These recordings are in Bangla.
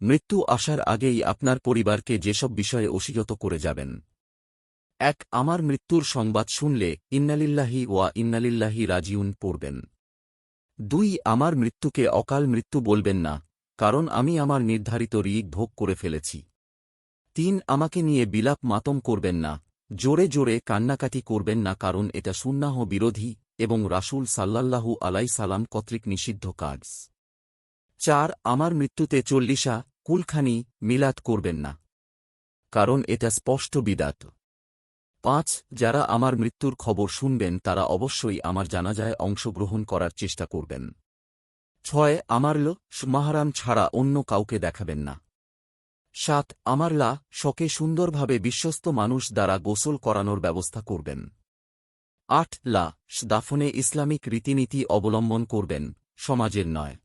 মৃত্যু আসার আগেই আপনার পরিবারকে যেসব বিষয়ে ওসিয়ত করে যাবেন। ১. আমার মৃত্যুর সংবাদ শুনলে ইন্নালিল্লাহি ওয়া ইন্নালিল্লাহি রাজিউন পড়বেন। ২. আমার মৃত্যুকে অকাল মৃত্যু বলবেন না, কারণ আমি আমার নির্ধারিত রিগ ভোগ করে ফেলেছি। ৩. আমাকে নিয়ে বিলাপ মাতম করবেন না, জোরে জোরে কান্নাকাটি করবেন না, কারণ এটা সুন্নাহ বিরোধী এবং রাসূল সাল্লাল্লাহু আলাইহি সাল্লাম কর্তৃক নিষিদ্ধ কাজ। ৪. আমার মৃত্যুতে চল্লিশা, কুলখানি, মিলাদ করবেন না, কারণ এটা স্পষ্ট বিদাত। ৫. যারা আমার মৃত্যুর খবর শুনবেন তারা অবশ্যই আমার জানাজায় অংশগ্রহণ করার চেষ্টা করবেন। ৬. আমার মাহরাম ছাড়া অন্য কাউকে দেখাবেন না। ৭. আমার শকে সুন্দরভাবে বিশ্বস্ত মানুষ দ্বারা গোসল করানোর ব্যবস্থা করবেন। ৮. দাফনে ইসলামিক রীতিনীতি অবলম্বন করবেন, সমাজের নয়।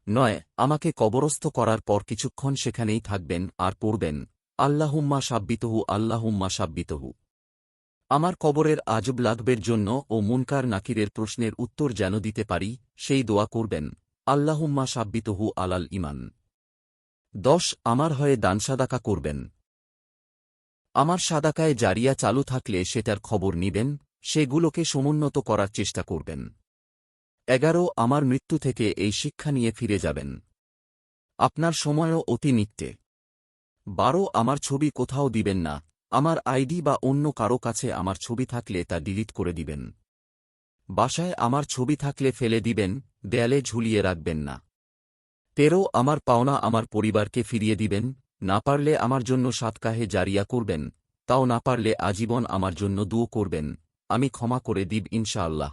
৯. আমাকে কবরস্থ করার পর কিছুক্ষণ সেখানেই থাকবেন আর পড়বেন, আল্লাহুম্মা সাব্বিতহু আল্লাহুম্মা সাব্বিতহু। আমার কবরের আজব লাগবের জন্য ও মুনকার নাকিরের প্রশ্নের উত্তর যেন দিতে পারি, সেই দোয়া করবেন, আল্লাহুম্মা সাব্বিতহু আলাল ঈমান। ১০. আমার হয়ে দান সাদাকা করবেন। আমার সাদাকায়ে জারিয়া চালু থাকলে সেটার খবর নিবেন, সেগুলোকে সমুন্নত করার চেষ্টা করবেন। ১১. আমার মৃত্যু থেকে এই শিক্ষা নিয়ে ফিরে যাবেন। আপনার সময়ও অতি নিকটে। ১২. আমার ছবি কোথাও দিবেন না, আমার আইডি বা অন্য কারো কাছে আমার ছবি থাকলে তা ডিলিট করে দিবেন। বাসায় আমার ছবি থাকলে ফেলে দিবেন, দেয়ালে ঝুলিয়ে রাখবেন না। ১৩. আমার পাওনা আমার পরিবারকে ফিরিয়ে দিবেন, না পারলে আমার জন্য সাদকাহে জারিয়া করবেন, তাও না পারলে আজীবন আমার জন্য দুয়ো করবেন, আমি ক্ষমা করে দিব ইনশাআল্লাহ।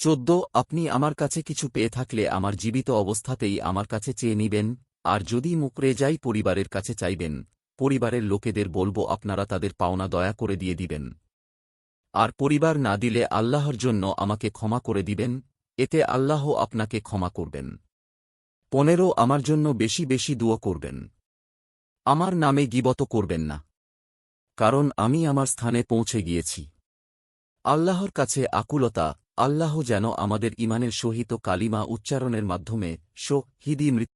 ১৪. আপনি আমার কাছে কিছু পেয়ে থাকলে আমার জীবিত অবস্থাতেই আমার কাছে চেয়ে নিবেন, আর যদি মুকরে যাই পরিবারের কাছে চাইবেন, পরিবারের লোকেদের বলবো আপনারা তাদের পাওনা দয়া করে দিয়ে দিবেন। আর পরিবার না দিলে আল্লাহর জন্য আমাকে ক্ষমা করে দিবেন, এতে আল্লাহ আপনাকে ক্ষমা করবেন। ১৫. আমার জন্য বেশি বেশি দুয়ো করবেন। আমার নামে গীবত করবেন না, কারণ আমি আমার স্থানে পৌঁছে গিয়েছি। আল্লাহর কাছে আকুলতা, আল্লাহ যেন আমাদের ঈমানের সহিত কালিমা উচ্চারণের মাধ্যমে শহীদি মৃত্যু